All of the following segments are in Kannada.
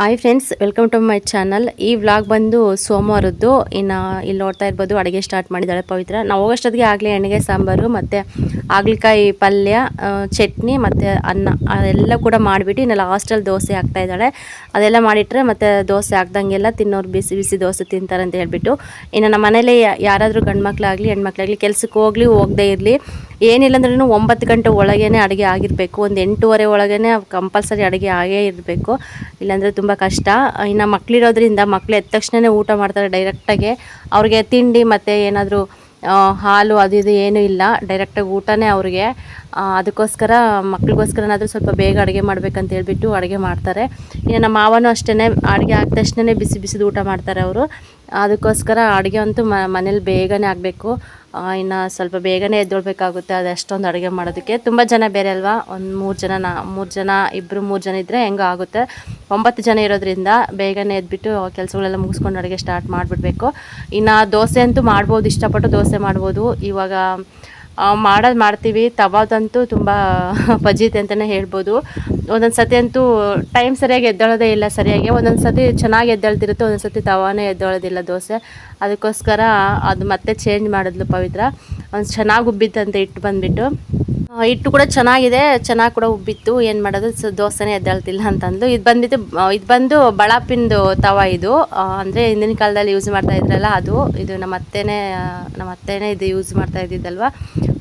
Hi friends, welcome to my channel. ಈ ವ್ಲಾಗ್ ಬಂದು ಸೋಮವಾರದ್ದು. ಇನ್ನು ಇಲ್ಲಿ ನೋಡ್ತಾ ಇರ್ಬೋದು, ಅಡುಗೆ ಸ್ಟಾರ್ಟ್ ಮಾಡಿದ್ದಾಳೆ ಪವಿತ್ರ. ನಾವು ಹೋಗೋಷ್ಟೊತ್ತಿಗೆ ಆಗಲೇ ಎಣ್ಣೆಗೆ ಸಾಂಬಾರು ಮತ್ತು ಹಾಗಲಕಾಯಿ ಪಲ್ಯ, ಚಟ್ನಿ ಮತ್ತು ಅನ್ನ ಅದೆಲ್ಲ ಕೂಡ ಮಾಡಿಬಿಟ್ಟು ಇನ್ನು ಲಾಸ್ಟಲ್ಲಿ ದೋಸೆ ಹಾಕ್ತಾ ಇದ್ದಾಳೆ. ಅದೆಲ್ಲ ಮಾಡಿಟ್ರೆ ಮತ್ತು ದೋಸೆ ಹಾಕ್ದಂಗೆಲ್ಲ ತಿನ್ನೋರು ಬಿಸಿ ಬಿಸಿ ದೋಸೆ ತಿಂತಾರೆ ಅಂತ ಹೇಳ್ಬಿಟ್ಟು, ಇನ್ನು ನಮ್ಮ ಮನೇಲಿ ಯಾರಾದರೂ ಗಂಡು ಮಕ್ಕಳಾಗಲಿ ಹೆಣ್ಮಕ್ಳಾಗಲಿ ಕೆಲ್ಸಕ್ಕೆ ಹೋಗದೇ ಇರಲಿ, ಏನಿಲ್ಲ ಅಂದ್ರೂ 9 ಗಂಟೆ ಒಳಗೇ ಅಡುಗೆ ಆಗಿರಬೇಕು. ಒಂದು 8:30 ಒಳಗೇ ಕಂಪಲ್ಸರಿ ಅಡುಗೆ ಆಗೇ ಇರಬೇಕು, ಇಲ್ಲಾಂದರೆ ತುಂಬ ಕಷ್ಟ. ಇನ್ನು ಮಕ್ಕಳಿರೋದ್ರಿಂದ ಮಕ್ಕಳು ಎದ್ದ ತಕ್ಷಣವೇ ಊಟ ಮಾಡ್ತಾರೆ ಡೈರೆಕ್ಟಾಗಿ. ಅವ್ರಿಗೆ ತಿಂಡಿ ಮತ್ತು ಏನಾದರೂ ಹಾಲು ಅದು ಇದು ಏನೂ ಇಲ್ಲ, ಡೈರೆಕ್ಟಾಗಿ ಊಟನೇ ಅವ್ರಿಗೆ. ಅದಕ್ಕೋಸ್ಕರ ಮಕ್ಳಿಗೋಸ್ಕರನಾದರೂ ಸ್ವಲ್ಪ ಬೇಗ ಅಡುಗೆ ಮಾಡ್ಬೇಕಂತ ಹೇಳ್ಬಿಟ್ಟು ಅಡುಗೆ ಮಾಡ್ತಾರೆ. ಇನ್ನು ನಮ್ಮ ಮಾವನೂ ಅಷ್ಟೇ, ಅಡುಗೆ ಆದ ತಕ್ಷಣವೇ ಬಿಸಿ ಬಿಸಿದು ಊಟ ಮಾಡ್ತಾರೆ ಅವರು. ಅದಕ್ಕೋಸ್ಕರ ಅಡುಗೆ ಅಂತೂ ಮನೇಲಿ ಬೇಗನೆ ಆಗಬೇಕು. ಇನ್ನು ಸ್ವಲ್ಪ ಬೇಗನೆ ಎದ್ದೇಳಬೇಕಾಗುತ್ತೆ, ಅದು ಅಷ್ಟೊಂದು ಅಡುಗೆ ಮಾಡೋದಕ್ಕೆ. ತುಂಬ ಜನ ಬೇರೆ ಅಲ್ವಾ, ಒಂದು 3 ಜನ 3 ಜನ ಇದ್ದರೆ ಹೆಂಗೋ ಆಗುತ್ತೆ. 9 ಜನ ಇರೋದ್ರಿಂದ ಬೇಗನೆ ಎದ್ಬಿಟ್ಟು ಕೆಲಸಗಳೆಲ್ಲ ಮುಗಿಸ್ಕೊಂಡು ಅಡುಗೆ ಸ್ಟಾರ್ಟ್ ಮಾಡಿಬಿಡ್ಬೇಕು. ಇನ್ನು ದೋಸೆ ಅಂತೂ ಮಾಡ್ಬೋದು, ಇಷ್ಟಪಟ್ಟು ದೋಸೆ ಮಾಡ್ಬೋದು. ಇವಾಗ ಮಾಡ್ತೀವಿ. ತವಾದಂತೂ ತುಂಬ ಪಜೀತೆ ಅಂತಲೇ ಹೇಳ್ಬೋದು. ಒಂದೊಂದು ಸತಿ ಅಂತೂ ಟೈಮ್ ಸರಿಯಾಗಿ ಎದ್ದೇಳೋದೇ ಇಲ್ಲ ಸರಿಯಾಗಿ. ಒಂದೊಂದು ಸತಿ ಚೆನ್ನಾಗಿ ಎದ್ದೇಳ್ತಿರುತ್ತೆ, ಒಂದೊಂದು ಸತಿ ತವಾನೇ ಎದ್ದೇಳೋದಿಲ್ಲ ದೋಸೆ. ಅದಕ್ಕೋಸ್ಕರ ಅದು ಮತ್ತೆ ಚೇಂಜ್ ಮಾಡಿದ್ಲು ಪವಿತ್ರ. ಒಂದು ಚೆನ್ನಾಗಿ ಉಬ್ಬಿತ್ತಂತೆ ಹಿಟ್ಟು ಬಂದುಬಿಟ್ಟು. ಹಿಟ್ಟು ಕೂಡ ಚೆನ್ನಾಗಿದೆ, ಚೆನ್ನಾಗಿ ಕೂಡ ಉಬ್ಬಿತ್ತು. ಏನು ಮಾಡೋದು, ದೋಸೆನೇ ಎದ್ದೇಳ್ತಿಲ್ಲ ಅಂತಂದು. ಇದು ಬಂದು ಬಳಪಿಂದು ತವ ಇದು. ಅಂದರೆ ಹಿಂದಿನ ಕಾಲದಲ್ಲಿ ಯೂಸ್ ಮಾಡ್ತಾ ಇದ್ರಲ್ಲ ಅದು. ಇದು ನಮ್ಮ ಅತ್ತೆನೇ ಇದು ಯೂಸ್ ಮಾಡ್ತಾ ಇದ್ದಿದ್ದಲ್ವ.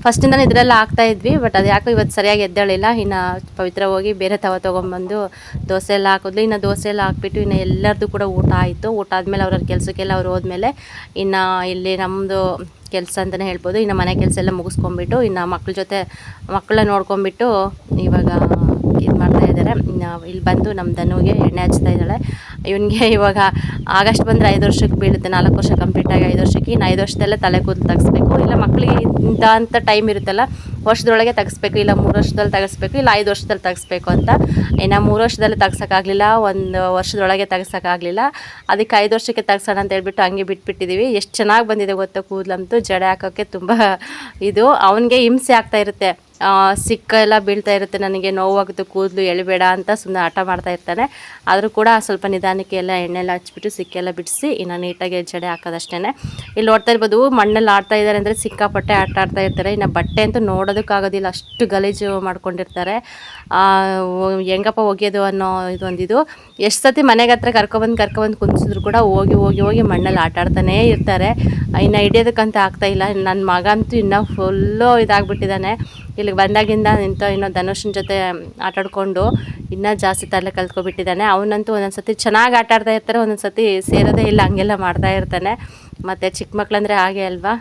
ಫಸ್ಟಿಂದನೇ ಇದರೆಲ್ಲ ಹಾಕ್ತಾಯಿದ್ವಿ, ಬಟ್ ಅದು ಯಾಕೋ ಇವತ್ತು ಸರಿಯಾಗಿ ಎದ್ದೇಳಿಲ್ಲ. ಇನ್ನು ಪವಿತ್ರ ಹೋಗಿ ಬೇರೆ ತವ ತೊಗೊಂಬಂದು ದೋಸೆ ಎಲ್ಲ ಹಾಕಿದ್ಲು. ಇನ್ನು ದೋಸೆ ಎಲ್ಲ ಹಾಕ್ಬಿಟ್ಟು ಇನ್ನು ಎಲ್ಲರದ್ದು ಕೂಡ ಊಟ ಆಯಿತು. ಊಟ ಆದಮೇಲೆ ಅವ್ರ ಕೆಲಸಕ್ಕೆಲ್ಲ ಅವ್ರು ಹೋದ್ಮೇಲೆ ಇನ್ನು ಇಲ್ಲಿ ನಮ್ಮದು ಕೆಲಸ ಅಂತಲೇ ಹೇಳ್ಬೋದು. ಇನ್ನು ಮನೆ ಕೆಲಸ ಎಲ್ಲ ಮುಗಿಸ್ಕೊಂಬಿಟ್ಟು ಇನ್ನು ಮಕ್ಕಳನ್ನ ನೋಡ್ಕೊಂಬಿಟ್ಟು ಇವಾಗ ಇದು ಮಾಡ್ತಾಯಿದ್ದಾರೆ. ಇಲ್ಲಿ ಬಂದು ನಮ್ಮ ದನುಗೆ ಎಣ್ಣೆ ಹಚ್ತಾ ಇದ್ದಾಳೆ. ಇವನಿಗೆ ಇವಾಗ ಆಗಸ್ಟ್ ಬಂದರೆ 5 ವರ್ಷಕ್ಕೆ ಬೀಳುತ್ತೆ. 4 ವರ್ಷ ಕಂಪ್ಲೀಟಾಗಿ 5 ವರ್ಷಕ್ಕೆ. ಇನ್ನು 5 ವರ್ಷದಲ್ಲೇ ತಲೆ ಕೂದಲು ತೆಗಿಸ್ಬೇಕು. ಇಲ್ಲ ಮಕ್ಕಳಿಗೆ ಅಂತ ಟೈಮ್ ಇರುತ್ತಲ್ಲ, ವರ್ಷದೊಳಗೆ ತೆಗಿಸ್ಬೇಕು, ಇಲ್ಲ 3 ವರ್ಷದಲ್ಲಿ ತೆಗಿಸ್ಬೇಕು, ಇಲ್ಲ 5 ವರ್ಷದಲ್ಲಿ ತೆಗಿಸ್ಬೇಕು ಅಂತ. ಇನ್ನು 3 ವರ್ಷದಲ್ಲಿ ತೆಗ್ಸೋಕ್ಕಾಗಲಿಲ್ಲ, 1 ವರ್ಷದೊಳಗೆ ತೆಗ್ಸೋಕ್ಕಾಗಲಿಲ್ಲ. ಅದಕ್ಕೆ 5 ವರ್ಷಕ್ಕೆ ತೆಗ್ಸೋಣ ಅಂತ ಹೇಳ್ಬಿಟ್ಟು ಹಂಗೆ ಬಿಟ್ಬಿಟ್ಟಿದ್ದೀವಿ. ಎಷ್ಟು ಚೆನ್ನಾಗಿ ಬಂದಿದೆ ಗೊತ್ತಾ ಕೂದಲಂತೂ. ಜಡೆ ಹಾಕೋಕ್ಕೆ ತುಂಬ ಇದು. ಅವನಿಗೆ ಹಿಂಸೆ ಆಗ್ತಾ ಇರುತ್ತೆ, ಸಿಕ್ಕ ಎಲ್ಲ ಬೀಳ್ತಾ ಇರುತ್ತೆ. ನನಗೆ ನೋವಾಗುತ್ತೆ, ಕೂದಲು ಎಳಿಬೇಡ ಅಂತ ಸುಮ್ಮನೆ ಆಟ ಮಾಡ್ತಾ ಇರ್ತಾನೆ. ಆದರೂ ಕೂಡ ಸ್ವಲ್ಪ ನಿಧಾನಕ್ಕೆ ಎಲ್ಲ ಎಣ್ಣೆಲ್ಲ ಹಚ್ಬಿಟ್ಟು ಸಿಕ್ಕೆಲ್ಲ ಬಿಡಿಸಿ ಇನ್ನು ನೀಟಾಗಿ ಜಡೆ ಹಾಕೋದಷ್ಟೇ. ಇಲ್ಲಿ ನೋಡ್ತಾ ಇರ್ಬೋದು, ಮಣ್ಣಲ್ಲಿ ಆಡ್ತಾ ಇದ್ದಾರೆ ಅಂದರೆ ಸಿಕ್ಕಾಪಟ್ಟೆ ಆಟ ಆಡ್ತಾ ಇರ್ತಾರೆ. ಇನ್ನು ಬಟ್ಟೆ ಅಂತೂ ನೋಡೋದಕ್ಕಾಗೋದಿಲ್ಲ, ಅಷ್ಟು ಗಲೀಜು ಮಾಡ್ಕೊಂಡಿರ್ತಾರೆ. ಹೆಂಗಪ್ಪ ಒಗೆಯೋದು ಅನ್ನೋ ಇದೊಂದಿದು. ಎಷ್ಟು ಸತಿ ಮನೆಗೆ ಹತ್ರ ಕರ್ಕೊಬಂದು ಕುಂದಿಸಿದ್ರು ಕೂಡ ಹೋಗಿ ಮಣ್ಣಲ್ಲಿ ಆಟ ಆಡ್ತಾನೇ ಇರ್ತಾರೆ. ಇನ್ನು ಹಿಡಿಯೋದಕ್ಕಂತ ಆಗ್ತಾಯಿಲ್ಲ. ನನ್ನ ಮಗ ಅಂತೂ ಇನ್ನೂ ಫುಲ್ಲು ಇದಾಗ್ಬಿಟ್ಟಿದ್ದಾನೆ. ಇಲ್ಲಿಗೆ ಬಂದಾಗಿಂದ ಇನ್ನೂ ಧನುಷನ ಜೊತೆ ಆಟಾಡಿಕೊಂಡು ಇನ್ನೂ ಜಾಸ್ತಿ ತಲೆ ಕಲ್ತ್ಕೊಬಿಟ್ಟಿದ್ದಾನೆ. ಅವನಂತೂ ಒಂದೊಂದು ಸತಿ ಚೆನ್ನಾಗಿ ಆಟ ಆಡ್ತಾ ಇರ್ತಾರೆ, ಒಂದೊಂದು ಸತಿ ಸೇರೋದೇ ಇಲ್ಲ, ಹಂಗೆಲ್ಲ ಮಾಡ್ತಾ ಇರ್ತಾನೆ. ಮತ್ತು ಚಿಕ್ಕ ಮಕ್ಕಳಂದರೆ ಹಾಗೆ ಅಲ್ವಾ,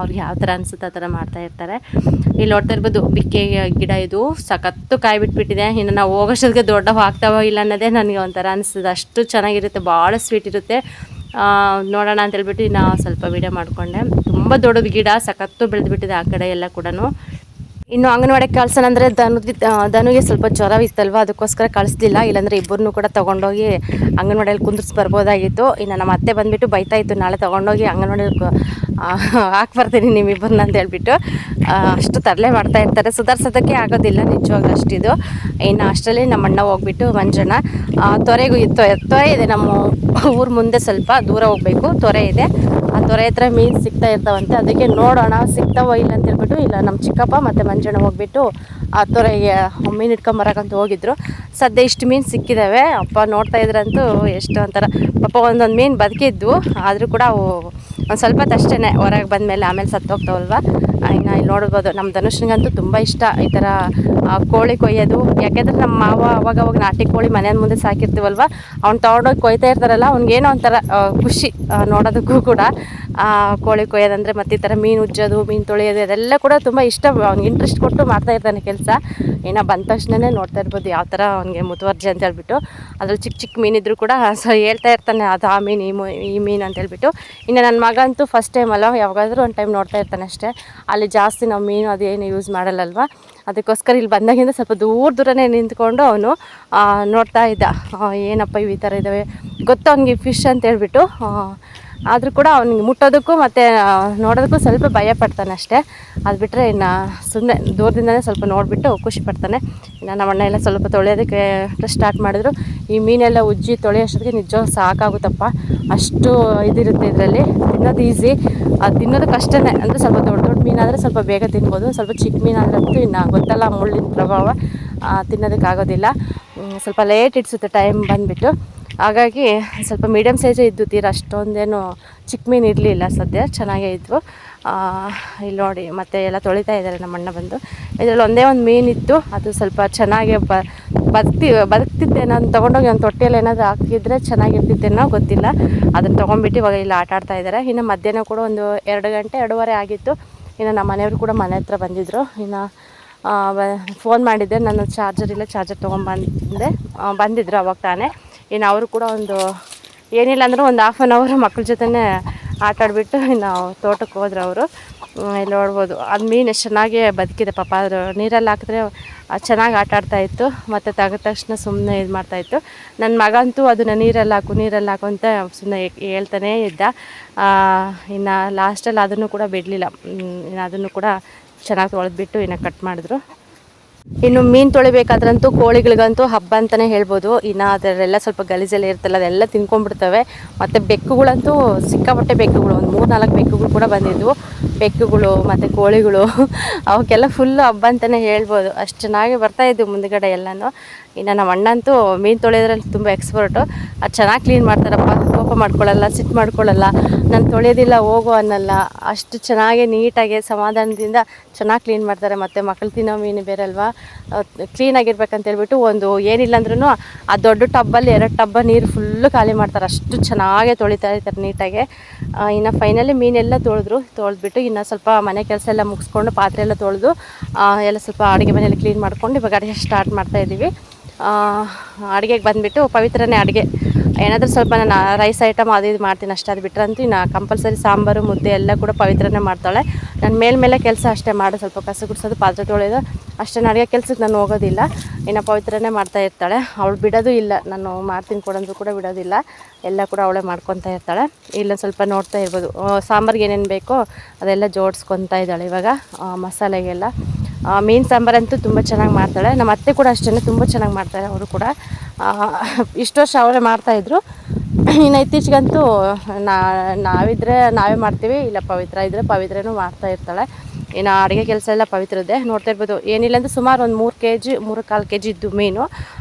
ಅವ್ರಿಗೆ ಯಾವ ಥರ ಅನಿಸುತ್ತೆ ಆ ಥರ ಮಾಡ್ತಾ ಇರ್ತಾರೆ. ಇಲ್ಲಿ ನೋಡ್ತಾ ಇರ್ಬೋದು, ಬಿಕ್ಕೆ ಗಿಡ ಇದು ಸಖತ್ತು ಕಾಯಿ ಬಿಟ್ಬಿಟ್ಟಿದೆ. ಇನ್ನು ನಾವು ಹೋಗೋಷ್ಟೊತ್ತಿಗೆ ದೊಡ್ಡವು ಆಗ್ತಾವೋ ಇಲ್ಲ ಅನ್ನೋದೇ ನನಗೆ ಒಂಥರ ಅನಿಸ್ತದೆ. ಅಷ್ಟು ಚೆನ್ನಾಗಿರುತ್ತೆ, ಭಾಳ ಸ್ವೀಟ್ ಇರುತ್ತೆ. ನೋಡೋಣ ಅಂತೇಳ್ಬಿಟ್ಟು ನಾವು ಸ್ವಲ್ಪ ವೀಡಿಯೋ ಮಾಡಿಕೊಂಡೆ. ತುಂಬ ದೊಡ್ಡದು ಗಿಡ, ಸಖತ್ತು ಬೆಳೆದುಬಿಟ್ಟಿದೆ ಆ ಕಡೆ ಎಲ್ಲ ಕೂಡ. ಇನ್ನು ಅಂಗನವಾಡಿಗೆ ಕಳ್ಸೋಣ ಅಂದರೆ ಧನುಗೆ ಸ್ವಲ್ಪ ಜ್ವರ ಇತ್ತಲ್ವ, ಅದಕ್ಕೋಸ್ಕರ ಕಳಿಸ್ಲಿಲ್ಲ. ಇಲ್ಲಾಂದರೆ ಇಬ್ಬರನ್ನೂ ಕೂಡ ತೊಗೊಂಡೋಗಿ ಅಂಗನವಾಡಿಯಲ್ಲಿ ಕುಂದಿರ್ಸಿ ಬರ್ಬೋದಾಗಿತ್ತು. ಇನ್ನು ನಮ್ಮ ಅತ್ತೆ ಬಂದುಬಿಟ್ಟು ಬೈತಾ ಇತ್ತು, ನಾಳೆ ತೊಗೊಂಡೋಗಿ ಅಂಗನವಾಡಿಯಲ್ಲಿ ಹಾಕ್ಬರ್ತೀನಿ ನಿಮ್ಮಿಬ್ಬರನ್ನ ಅಂತ ಹೇಳ್ಬಿಟ್ಟು. ಅಷ್ಟು ತರಲೆ ಮಾಡ್ತಾ ಇರ್ತಾರೆ, ಸುಧಾರಿಸೋದಕ್ಕೆ ಆಗೋದಿಲ್ಲ ನಿಜವಾಗ್ಲೂ ಅಷ್ಟಿದು. ಇನ್ನು ಅಷ್ಟರಲ್ಲಿ ನಮ್ಮ ಅಣ್ಣ ಹೋಗ್ಬಿಟ್ಟು ಮಂಜನ ತೊರೆ ಇದೆ, ನಮ್ಮ ಊರ ಮುಂದೆ ಸ್ವಲ್ಪ ದೂರ ಹೋಗಬೇಕು, ತೊರೆ ಇದೆ. ಆ ತೊರೆ ಹತ್ರ ಮೀನು ಸಿಗ್ತಾ ಇರ್ತಾವಂತೆ. ಅದಕ್ಕೆ ನೋಡೋಣ ಸಿಗ್ತಾವೋ ಇಲ್ಲ ಅಂತ ಹೇಳ್ಬಿಟ್ಟು, ಇಲ್ಲ ನಮ್ಮ ಚಿಕ್ಕಪ್ಪ ಮತ್ತು ಮಂಜಣ್ಣ ಹೋಗ್ಬಿಟ್ಟು ಆ ತೊರೆಗೆ ಮೀನು ಇಟ್ಕೊಂಬರಕ್ಕಂತ ಹೋಗಿದ್ರು. ಸದ್ಯ ಇಷ್ಟು ಮೀನು ಸಿಕ್ಕಿದ್ದಾವೆ. ಅಪ್ಪ ನೋಡ್ತಾ ಇದ್ರಂತೂ ಎಷ್ಟು ಒಂಥರ ಪಾಪ, ಒಂದೊಂದು ಮೀನು ಬದುಕಿದ್ವು, ಆದರೂ ಕೂಡ ಅವು ಒಂದು ಸ್ವಲ್ಪ ಅಷ್ಟೇ ಹೊರಗೆ ಬಂದಮೇಲೆ ಆಮೇಲೆ ಸತ್ತೋಗ್ತಾವಲ್ವ. ಇನ್ನು ಇಲ್ಲಿ ನೋಡ್ಬೋದು, ನಮ್ಮ ಧನುಷ್ನಿಗಂತೂ ತುಂಬ ಇಷ್ಟ ಈ ಥರ ಕೋಳಿ ಕೊಯ್ಯೋದು. ಯಾಕೆಂದರೆ ನಮ್ಮ ಮಾವ ಅವಾಗವಾಗ ನಾಟಿ ಕೋಳಿ ಮನೆ ಮುಂದೆ ಸಾಕಿರ್ತೀವಲ್ವ, ಅವ್ನು ತೊಗೊಂಡೋಗಿ ಕೊಯ್ತಾ ಇರ್ತಾರಲ್ಲ, ಅವ್ನಿಗೇನೋ ಒಂಥರ ಖುಷಿ ನೋಡೋದಕ್ಕೂ ಕೂಡ. ಕೋಳಿ ಕೊಯ್ಯೋದಂದರೆ ಮತ್ತು ಈ ಥರ ಮೀನು ಉಜ್ಜೋದು, ಮೀನು ತೊಳೆಯೋದು ಅದೆಲ್ಲ ಕೂಡ ತುಂಬ ಇಷ್ಟ. ಅವ್ನಿಗೆ ಇಂಟ್ರೆಸ್ಟ್ ಕೊಟ್ಟು ಮಾಡ್ತಾ ಇರ್ತಾನೆ ಕೆಲಸ. ಏನೋ ಬಂದ ತಕ್ಷಣವೇ ನೋಡ್ತಾ ಇರ್ಬೋದು ಯಾವ ಥರ ಅವ್ನಿಗೆ ಮುತುವರ್ಜಿ ಅಂತ ಹೇಳ್ಬಿಟ್ಟು. ಅದ್ರಲ್ಲಿ ಚಿಕ್ಕ ಮೀನಿದ್ರು ಕೂಡ ಹೇಳ್ತಾ ಇರ್ತಾನೆ, ಅದು ಆ ಮೀನು ಈ ಮೀನು ಅಂತ ಹೇಳ್ಬಿಟ್ಟು. ಇನ್ನು ನನ್ನ ಮಗ ಅಂತೂ ಫಸ್ಟ್ ಟೈಮ್ ಅಲ್ಲ, ಯಾವಾಗಾದರೂ ಒಂದು ಟೈಮ್ ನೋಡ್ತಾ ಇರ್ತಾನೆ ಅಷ್ಟೇ. ಅಲ್ಲಿ ಜಾಸ್ತಿ ನಾವು ಮೀನು ಅದೇನು ಯೂಸ್ ಮಾಡಲ್ಲಲ್ವ, ಅದಕ್ಕೋಸ್ಕರ ಇಲ್ಲಿ ಬಂದಾಗಿಂದ ಸ್ವಲ್ಪ ದೂರನೇ ನಿಂತ್ಕೊಂಡು ಅವನು ನೋಡ್ತಾ ಇದ್ದ. ಏನಪ್ಪ ಇವು ಈ ಥರ ಇದ್ದಾವೆ ಗೊತ್ತು ಅವ್ನಿಗೆ, ಫಿಶ್ ಅಂತ ಹೇಳ್ಬಿಟ್ಟು. ಆದರೂ ಕೂಡ ಅವ್ನಿಗೆ ಮುಟ್ಟೋದಕ್ಕೂ ಮತ್ತು ನೋಡೋದಕ್ಕೂ ಸ್ವಲ್ಪ ಭಯ ಪಡ್ತಾನೆ ಅಷ್ಟೇ. ಅದು ಬಿಟ್ಟರೆ ಇನ್ನು ಸುಮ್ಮನೆ ದೂರದಿಂದನೇ ಸ್ವಲ್ಪ ನೋಡಿಬಿಟ್ಟು ಖುಷಿ ಪಡ್ತಾನೆ. ಇನ್ನು ನಮ್ಮ ಅಣ್ಣ ಎಲ್ಲ ಸ್ವಲ್ಪ ತೊಳೆಯೋದಕ್ಕೆ ಸ್ಟಾರ್ಟ್ ಮಾಡಿದ್ರು. ಈ ಮೀನೆಲ್ಲ ಉಜ್ಜಿ ತೊಳೆಯೋಷ್ಟೊತ್ತಿಗೆ ನಿಜವಾಗ ಸಾಕಾಗುತ್ತಪ್ಪ, ಅಷ್ಟು ಇದಿರುತ್ತೆ ಇದರಲ್ಲಿ. ತಿನ್ನೋದು ಈಸಿ, ಅದು ತಿನ್ನೋದು ಕಷ್ಟನೇ. ಅಂದರೆ ಸ್ವಲ್ಪ ದೊಡ್ಡ ದೊಡ್ಡ ಮೀನಾದರೆ ಸ್ವಲ್ಪ ಬೇಗ ತಿನ್ಬೋದು, ಸ್ವಲ್ಪ ಚಿಕ್ಕ ಮೀನಾದ್ರಂತೂ ಇನ್ನು ಗೊತ್ತಲ್ಲ ಮುಳ್ಳಿನ ಪ್ರಭಾವ, ತಿನ್ನೋದಕ್ಕಾಗೋದಿಲ್ಲ. ಸ್ವಲ್ಪ ಲೇಟ್ ಇಡ್ಸುತ್ತೆ ಟೈಮ್ ಬಂದುಬಿಟ್ಟು. ಹಾಗಾಗಿ ಸ್ವಲ್ಪ ಮೀಡಿಯಮ್ ಸೈಜೇ ಇದ್ದು, ತೀರ ಅಷ್ಟೊಂದೇನು ಚಿಕ್ಕ ಮೀನು ಇರಲಿಲ್ಲ. ಸದ್ಯ ಚೆನ್ನಾಗೇ ಇದ್ವು. ಇಲ್ಲಿ ನೋಡಿ ಮತ್ತೆ ಎಲ್ಲ ತೊಳಿತಾ ಇದ್ದಾರೆ ನಮ್ಮ ಅಣ್ಣ ಬಂದು. ಇದರಲ್ಲಿ ಒಂದೇ ಒಂದು ಮೀನಿತ್ತು, ಅದು ಸ್ವಲ್ಪ ಚೆನ್ನಾಗಿ ಬದುಕ್ತಿತ್ತೇನೋ ಅಂತ ತೊಗೊಂಡೋಗಿ ಒಂದು ತೊಟ್ಟಿಯಲ್ಲಿ ಏನಾದರೂ ಹಾಕಿದ್ರೆ ಚೆನ್ನಾಗಿರ್ತಿತ್ತೇನೋ ಗೊತ್ತಿಲ್ಲ. ಅದನ್ನು ತೊಗೊಂಡ್ಬಿಟ್ಟು ಇವಾಗ ಇಲ್ಲಿ ಆಟ ಆಡ್ತಾ ಇದ್ದಾರೆ. ಇನ್ನು ಮಧ್ಯಾಹ್ನ ಕೂಡ ಒಂದು 2 ಗಂಟೆ 2:15 ಆಗಿತ್ತು. ಇನ್ನು ನಮ್ಮ ಮನೆಯವರು ಕೂಡ ಮನೆ ಹತ್ರ ಬಂದಿದ್ದರು. ಇನ್ನು ಫೋನ್ ಮಾಡಿದ್ದೆ, ನನ್ನ ಚಾರ್ಜರ್ ಇಲ್ಲ, ಚಾರ್ಜರ್ ಬಂದಿದ್ದರು ಅವಾಗ ತಾನೇ. ಇನ್ನು ಅವರು ಕೂಡ ಒಂದು ಏನಿಲ್ಲ ಅಂದರೂ ಒಂದು 1/2 ಅವರ್ ಮಕ್ಳ ಜೊತೆನೇ ಆಟ ಆಡಿಬಿಟ್ಟು ಇನ್ನು ತೋಟಕ್ಕೆ ಹೋದ್ರು ಅವರು. ಇಲ್ಲಿ ನೋಡ್ಬೋದು ಅದು ಮೀನು ಎಷ್ಟು ಚೆನ್ನಾಗಿ ಬದುಕಿದೆ ಪಾಪ. ಅದು ನೀರಲ್ಲಿ ಹಾಕಿದ್ರೆ ಚೆನ್ನಾಗಿ ಆಟ ಆಡ್ತಾಯಿತ್ತು, ಮತ್ತು ತೆಗೆದ ತಕ್ಷಣ ಸುಮ್ಮನೆ ಇದು ಮಾಡ್ತಾಯಿತ್ತು. ನನ್ನ ಮಗ ಅಂತೂ ಅದನ್ನು ನೀರಲ್ಲಿ ಹಾಕು ಅಂತ ಸುಮ್ಮನೆ ಹೇಳ್ತಾನೇ ಇದ್ದ. ಇನ್ನು ಲಾಸ್ಟಲ್ಲಿ ಅದನ್ನು ಕೂಡ ಬಿಡಲಿಲ್ಲ. ಇನ್ನು ಅದನ್ನು ಕೂಡ ಚೆನ್ನಾಗಿ ತೊಳೆದ್ಬಿಟ್ಟು ಇನ್ನು ಕಟ್ ಮಾಡಿದ್ರು. ಇನ್ನು ಮೀನು ತೊಳಿಬೇಕಾದ್ರಂತೂ ಕೋಳಿಗಳಿಗಂತೂ ಹಬ್ಬ ಅಂತಲೇ ಹೇಳ್ಬೋದು. ಇನ್ನು ಅದರೆಲ್ಲ ಸ್ವಲ್ಪ ಗಲೀಜೆಲ್ಲ ಇರ್ತಲ್ಲ, ಅದೆಲ್ಲ ತಿನ್ಕೊಂಡ್ಬಿಡ್ತವೆ. ಮತ್ತು ಬೆಕ್ಕುಗಳಂತೂ ಸಿಕ್ಕಾಪಟ್ಟೆ ಬೆಕ್ಕುಗಳು, ಒಂದು 3-4 ಬೆಕ್ಕುಗಳು ಕೂಡ ಬಂದಿದ್ವು. ಬೆಕ್ಕುಗಳು ಮತ್ತು ಕೋಳಿಗಳು ಅವಕ್ಕೆಲ್ಲ ಫುಲ್ಲು ಹಬ್ಬ ಅಂತಲೇ ಹೇಳ್ಬೋದು. ಅಷ್ಟು ಚೆನ್ನಾಗಿ ಬರ್ತಾಯಿದ್ವು ಮುಂದುಗಡೆ ಎಲ್ಲನೂ. ಇನ್ನು ನಮ್ಮ ಅಣ್ಣಂತೂ ಮೀನು ತೊಳೆಯೋದ್ರಲ್ಲಿ ತುಂಬ ಎಕ್ಸ್ಪರ್ಟು. ಅದು ಚೆನ್ನಾಗಿ ಕ್ಲೀನ್ ಮಾಡ್ತಾರಪ್ಪ, ಕೋಪ ಮಾಡ್ಕೊಳ್ಳಲ್ಲ, ಸಿಟ್ಟು ಮಾಡ್ಕೊಳ್ಳಲ್ಲ, ನಾನು ತೊಳೆಯೋದಿಲ್ಲ ಹೋಗು ಅನ್ನಲ್ಲ. ಅಷ್ಟು ಚೆನ್ನಾಗಿ ನೀಟಾಗಿ ಸಮಾಧಾನದಿಂದ ಚೆನ್ನಾಗಿ ಕ್ಲೀನ್ ಮಾಡ್ತಾರೆ. ಮತ್ತು ಮಕ್ಕಳು ತಿನ್ನೋ ಮೀನು ಬೇರೆ ಅಲ್ವಾ, ಕ್ಲೀನಾಗಿರ್ಬೇಕಂತ ಹೇಳ್ಬಿಟ್ಟು ಒಂದು ಏನಿಲ್ಲ ಅಂದ್ರೂ ಆ ದೊಡ್ಡ ಟಬ್ಬಲ್ಲಿ 2 ಟಬ್ಬ ನೀರು ಫುಲ್ಲು ಖಾಲಿ ಮಾಡ್ತಾರೆ. ಅಷ್ಟು ಚೆನ್ನಾಗೇ ತೊಳಿತಾ ಇರ್ತಾರೆ ನೀಟಾಗೆ. ಇನ್ನು ಫೈನಲಿ ಮೀನೆಲ್ಲ ತೊಳೆದ್ಬಿಟ್ಟು ಇನ್ನು ಸ್ವಲ್ಪ ಮನೆ ಕೆಲಸ ಎಲ್ಲ ಮುಗಿಸ್ಕೊಂಡು ಪಾತ್ರೆ ಎಲ್ಲ ತೊಳೆದು ಎಲ್ಲ ಸ್ವಲ್ಪ ಅಡುಗೆ ಮನೆಯಲ್ಲಿ ಕ್ಲೀನ್ ಮಾಡ್ಕೊಂಡು ಇವಾಗ ಅಡುಗೆ ಸ್ಟಾರ್ಟ್ ಮಾಡ್ತಾಯಿದ್ದೀವಿ. ಅಡುಗೆಗೆ ಬಂದುಬಿಟ್ಟು ಪವಿತ್ರನೇ ಅಡುಗೆ ಏನಾದರೂ ಸ್ವಲ್ಪ ನಾನು ರೈಸ್ ಐಟಮ್ ಅದು ಇದು ಮಾಡ್ತೀನಿ ಅಷ್ಟೇ. ಅದು ಬಿಟ್ಟರಂತೂ ಇನ್ನು ಕಂಪಲ್ಸರಿ ಸಾಂಬಾರು ಮುದ್ದೆ ಎಲ್ಲ ಕೂಡ ಪವಿತ್ರನೇ ಮಾಡ್ತಾಳೆ. ನಾನು ಮೇಲೆ ಕೆಲಸ ಅಷ್ಟೇ ಮಾಡೋದು, ಸ್ವಲ್ಪ ಕಸ ಗುಡಿಸೋದು, ಪಾತ್ರೆ ತೊಳೆಯೋದು ಅಷ್ಟೇ. ಅಡುಗೆ ಕೆಲಸಕ್ಕೆ ನಾನು ಹೋಗೋದಿಲ್ಲ. ಇನ್ನು ಪವಿತ್ರನೇ ಮಾಡ್ತಾ ಇರ್ತಾಳೆ. ಅವಳು ಬಿಡೋದು ಇಲ್ಲ, ನಾನು ಮಾಡ್ತೀನಿ ಕೊಡೋದು ಕೂಡ ಬಿಡೋದಿಲ್ಲ. ಎಲ್ಲ ಕೂಡ ಅವಳೇ ಮಾಡ್ಕೊತಾ ಇರ್ತಾಳೆ. ಇಲ್ಲೊಂದು ಸ್ವಲ್ಪ ನೋಡ್ತಾ ಇರ್ಬೋದು ಸಾಂಬಾರಿಗೆ ಏನೇನು ಬೇಕೋ ಅದೆಲ್ಲ ಜೋಡಿಸ್ಕೊತಾ ಇದ್ದಾಳೆ ಇವಾಗ ಮಸಾಲೆಗೆಲ್ಲ. ಮೀನು ಸಾಂಬಾರಂತೂ ತುಂಬ ಚೆನ್ನಾಗಿ ಮಾಡ್ತಾಳೆ. ನಮ್ಮ ಅತ್ತೆ ಕೂಡ ಅಷ್ಟೇ ತುಂಬ ಚೆನ್ನಾಗಿ ಮಾಡ್ತಾರೆ ಅವರು ಕೂಡ. ಇಷ್ಟು ವರ್ಷ ಅವರೇ ಮಾಡ್ತಾಯಿದ್ರು. ಇನ್ನು ಇತ್ತೀಚೆಗಂತೂ ನಾವಿದ್ರೆ ನಾವೇ ಮಾಡ್ತೀವಿ, ಇಲ್ಲ ಪವಿತ್ರ ಇದ್ದರೆ ಪವಿತ್ರನೂ ಮಾಡ್ತಾ ಇರ್ತಾಳೆ. ಇನ್ನು ಅಡುಗೆ ಕೆಲಸ ಎಲ್ಲ ಪವಿತ್ರದ್ದೇ. ನೋಡ್ತಾ ಇರ್ಬೋದು ಏನಿಲ್ಲ ಅಂದರೆ ಸುಮಾರು ಒಂದು 3 kg 3-4 kg ಇದ್ದು ಮೀನು